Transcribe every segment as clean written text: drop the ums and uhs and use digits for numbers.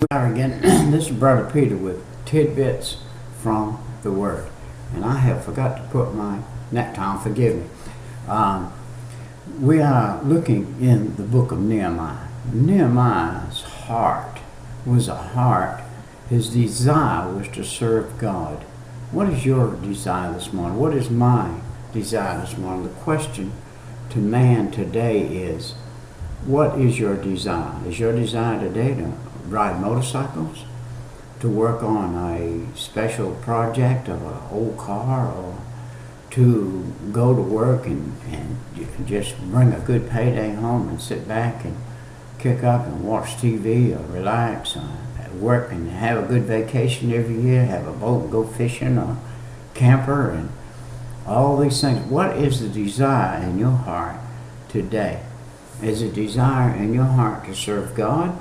We are again. This is Brother Peter with tidbits from the Word, and I have forgot to put my necktie on. Forgive me. We are looking in the book of Nehemiah. Nehemiah's heart was a heart. His desire was to serve God. What is your desire this morning? What is my desire this morning? The question to man today is, what is your desire? Is your desire today to ride motorcycles, to work on a special project of an old car, or to go to work and just bring a good payday home and sit back and kick up and watch TV or relax, or work and have a good vacation every year, have a boat and go fishing, or camper, and all these things? What is the desire in your heart today? Is the desire in your heart to serve God,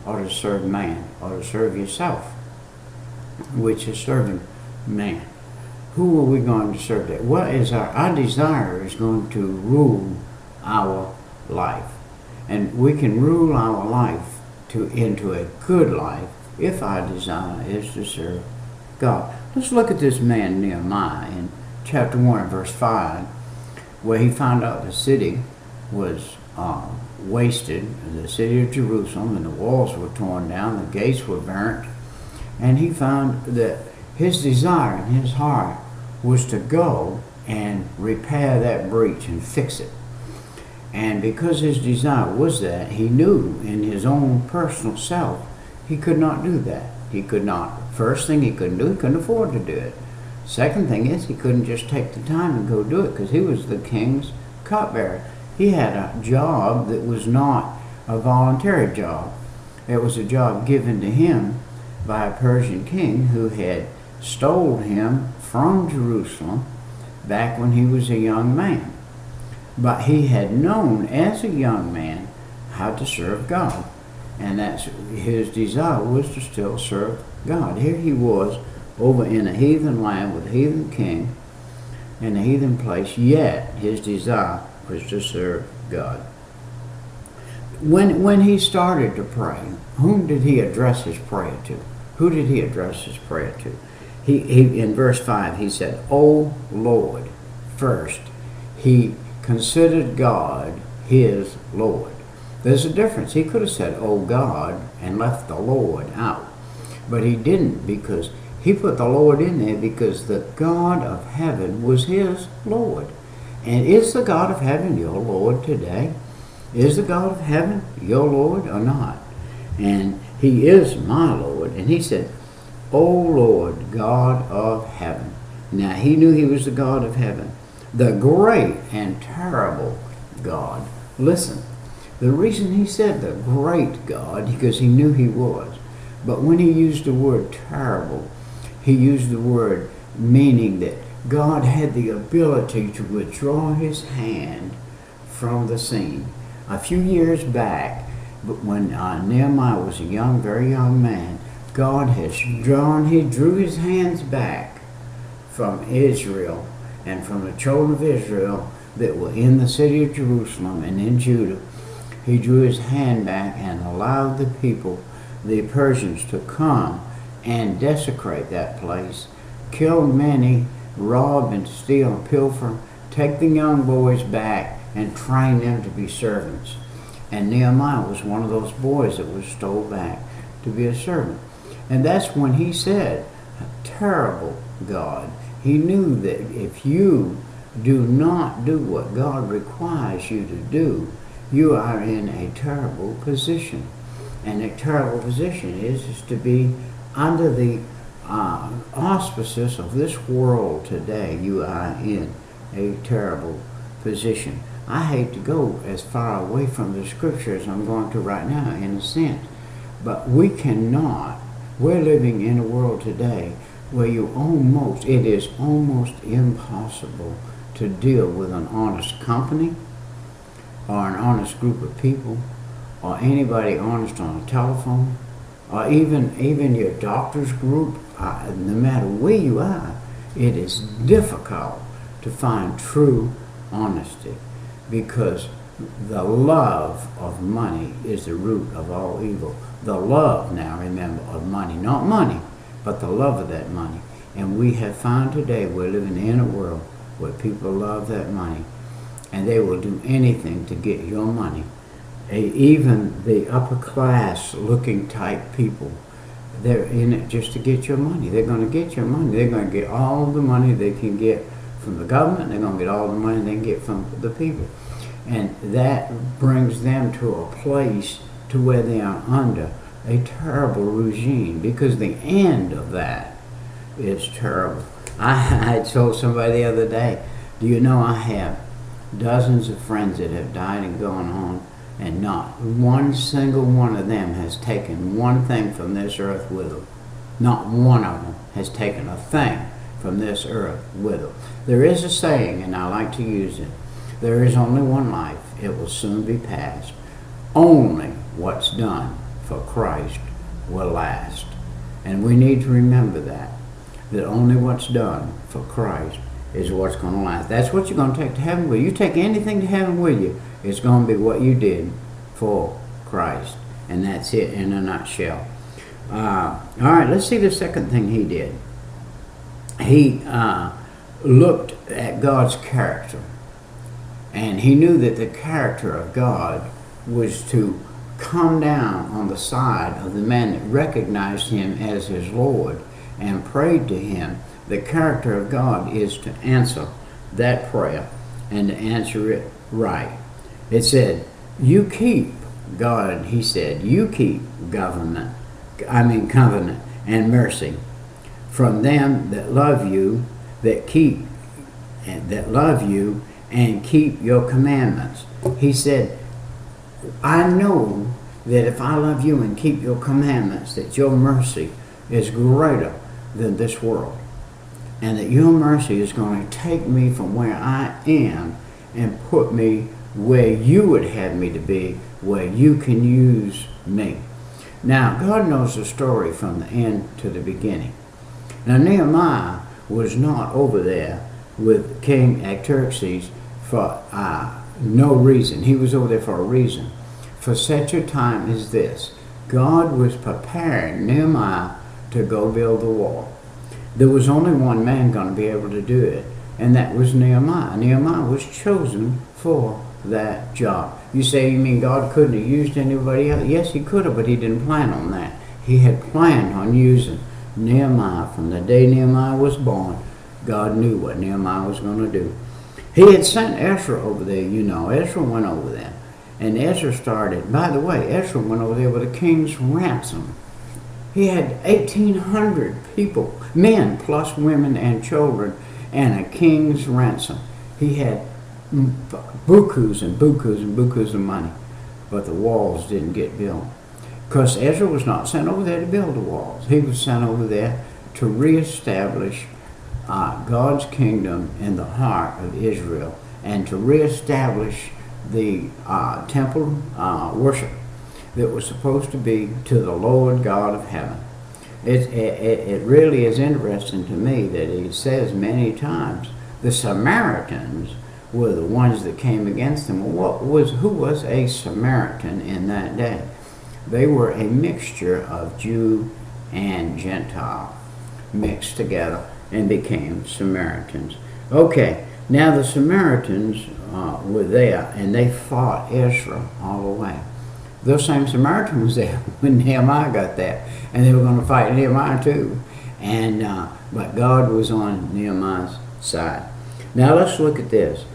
or to serve man, or to serve yourself, which is serving man? Who are we going to serve that? What is our desire is going to rule our life. And we can rule our life into a good life if our desire is to serve God. Let's look at this man Nehemiah in chapter 1 and verse 5, where he found out the city was wasted, the city of Jerusalem, and the walls were torn down, the gates were burnt, and he found that his desire in his heart was to go and repair that breach and fix it. And because his desire was that, he knew in his own personal self he could not do that. He could not. First thing he couldn't do, he couldn't afford to do it. Second thing is, he couldn't just take the time and go do it, because he was the king's cupbearer. He had a job that was not a voluntary job. It was a job given to him by a Persian king who had stole him from Jerusalem back when he was a young man. But he had known as a young man how to serve God. And that's his desire, was to still serve God. Here he was over in a heathen land with a heathen king in a heathen place, yet his desire was to serve God. When he started to pray, whom did he address his prayer to? Who did he address his prayer to? He in verse 5, he said, "O Lord," first. He considered God his Lord. There's a difference. He could have said, "Oh God," and left the Lord out. But he didn't, because he put the Lord in there because the God of heaven was his Lord. And is the God of heaven your Lord today? Is the God of heaven your Lord or not? And he is my Lord. And he said, "O Lord, God of heaven." Now he knew he was the God of heaven, the great and terrible God. Listen, the reason he said the great God, because he knew he was. But when he used the word terrible, he used the word meaning that God had the ability to withdraw his hand from the scene. A few years back, when Nehemiah was a very young man, God he drew his hands back from Israel and from the children of Israel that were in the city of Jerusalem and in Judah. He drew his hand back and allowed the people, the Persians, to come and desecrate that place, kill many, rob and steal and pilfer, take the young boys back and train them to be servants. And Nehemiah was one of those boys that was stole back to be a servant. And that's when he said, "A terrible God." He knew that if you do not do what God requires you to do, you are in a terrible position. And a terrible position is to be under the auspices of this world today. You are in a terrible position. I hate to go as far away from the scripture as I'm going to right now, in a sense, but we cannot. We're living in a world today where it is almost impossible to deal with an honest company or an honest group of people or anybody honest on a telephone, or even your doctor's group. No matter where you are, it is difficult to find true honesty, because the love of money is the root of all evil. The love, now remember, money. Not money, but the love of that money. And we have found today we're living in a world where people love that money. And they will do anything to get your money. Even the upper class looking type people, they're in it just to get your money. They're going to get your money. They're going to get all the money they can get from the government. They're going to get all the money they can get from the people. And that brings them to a place to where they are under a terrible regime, because the end of that is terrible. I told somebody the other day, do you know I have dozens of friends that have died and gone on, and not one single one of them has taken one thing from this earth with them. Not one of them has taken a thing from this earth with them. There is a saying, and I like to use it, there is only one life, it will soon be past. Only what's done for Christ will last. And we need to remember that only what's done for Christ is what's going to last. That's what you're going to take to heaven with you. You take anything to heaven with you, it's going to be what you did for Christ. And that's it in a nutshell. All right, let's see the second thing he did. He looked at God's character. And he knew that the character of God was to come down on the side of the man that recognized him as his Lord and prayed to him. The character of God is to answer that prayer and to answer it right. It said, you keep, God, he said, you keep covenant and mercy from them that love you, that love you and keep your commandments. He said, I know that if I love you and keep your commandments, that your mercy is greater than this world. And that your mercy is going to take me from where I am and put me where you would have me to be, where you can use me. Now, God knows the story from the end to the beginning. Now, Nehemiah was not over there with King Artaxerxes for no reason. He was over there for a reason. For such a time as this, God was preparing Nehemiah to go build the wall. There was only one man going to be able to do it, and that was Nehemiah. Nehemiah was chosen for that job. You say, you mean God couldn't have used anybody else? Yes, he could have, but he didn't plan on that. He had planned on using Nehemiah. From the day Nehemiah was born, God knew what Nehemiah was going to do. He had sent Ezra over there, you know. Ezra went over there. And Ezra started, by the way, Ezra went over there with a king's ransom. He had 1,800 people, men plus women and children, and a king's ransom. He had bukus and bukus and bukus of money, but the walls didn't get built. Because Ezra was not sent over there to build the walls. He was sent over there to reestablish God's kingdom in the heart of Israel and to reestablish the temple worship that was supposed to be to the Lord God of heaven. It really is interesting to me that he says many times the Samaritans were the ones that came against him. Who was a Samaritan in that day? They were a mixture of Jew and Gentile mixed together and became Samaritans. Okay, now the Samaritans were there, and they fought Ezra all the way. Those same Samaritans was there when Nehemiah got there, and they were going to fight Nehemiah too. And but God was on Nehemiah's side. Now let's look at this.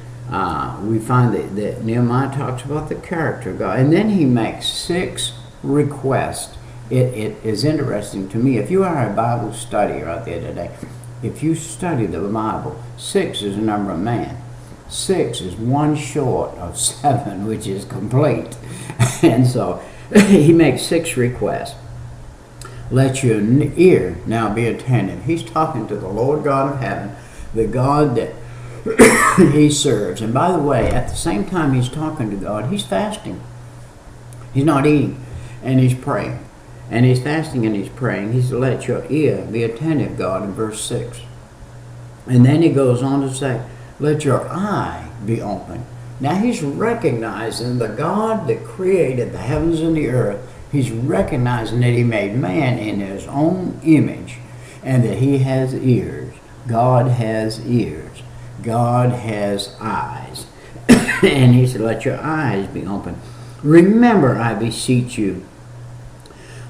We find that Nehemiah talks about the character of God, and then he makes 6 requests. It is interesting to me. If you are a Bible studier out there today, if you study the Bible, 6 is the number of man. 6 is 1 short of 7, which is complete. And so he makes 6 requests. Let your ear now be attentive. He's talking to the Lord God of heaven, the God that he serves. And by the way, at the same time he's talking to God, he's fasting. He's not eating, and he's praying. And he's fasting and he's praying. He's let your ear be attentive, God, in verse 6. And then he goes on to say, let your eye be open. Now he's recognizing the God that created the heavens and the earth He's recognizing that he made man in his own image and that he has ears. God has ears. God has eyes. And he said, let your eyes be open. Remember, I beseech you,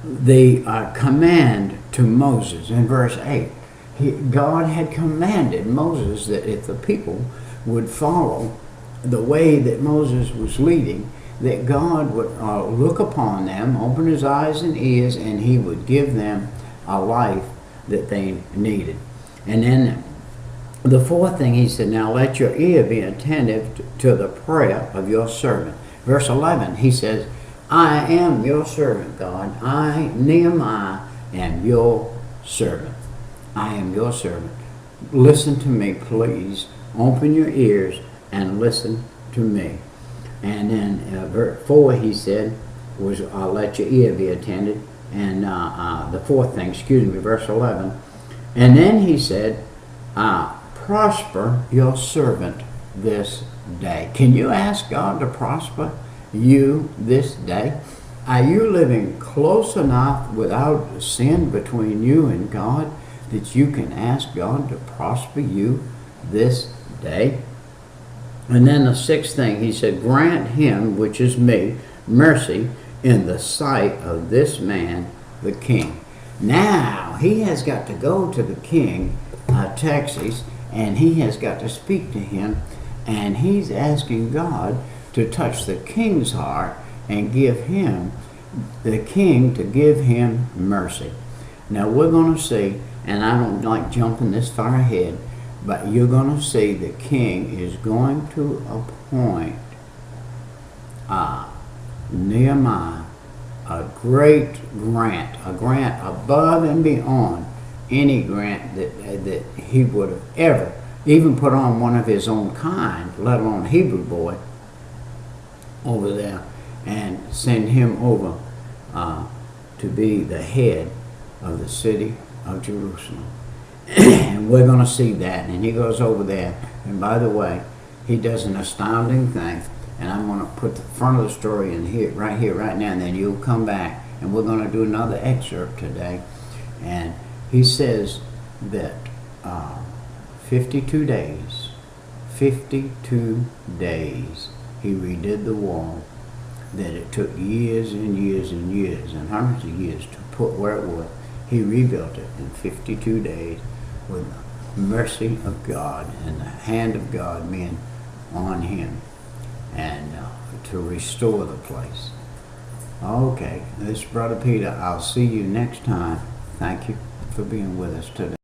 the command to Moses in verse 8. God had commanded Moses that if the people would follow the way that Moses was leading, that God would look upon them, open his eyes and ears, and he would give them a life that they needed. And then the fourth thing he said, now let your ear be attentive to the prayer of your servant. Verse 11, he says, I am your servant, God. I, Nehemiah, am your servant. I am your servant. Listen to me, please. Open your ears and listen to me. And then verse 4, he said, was let your ear be attended. And the fourth thing, verse 11. And then he said, prosper your servant this day. Can you ask God to prosper you this day? Are you living close enough without sin between you and God that you can ask God to prosper you this day? And then the sixth thing, he said, grant him, which is me, mercy in the sight of this man, the king. Now, he has got to go to the king, Texas, and he has got to speak to him, and he's asking God to touch the king's heart and give him, the king, to give him mercy. Now, we're going to see, and I don't like jumping this far ahead, but you're going to see the king is going to appoint Nehemiah a great grant, a grant above and beyond any grant that he would have ever even put on one of his own kind, let alone a Hebrew boy, over there, and send him over to be the head of the city of Jerusalem. And we're going to see that. And he goes over there, and by the way, he does an astounding thing. And I'm going to put the front of the story in here, right now, and then you'll come back, and we're going to do another excerpt today. And he says that 52 days, he redid the wall, that it took years and years and years and hundreds of years to put where it was. He rebuilt it in 52 days with the mercy of God and the hand of God being on him, and to restore the place. Okay, this is Brother Peter. I'll see you next time. Thank you for being with us today.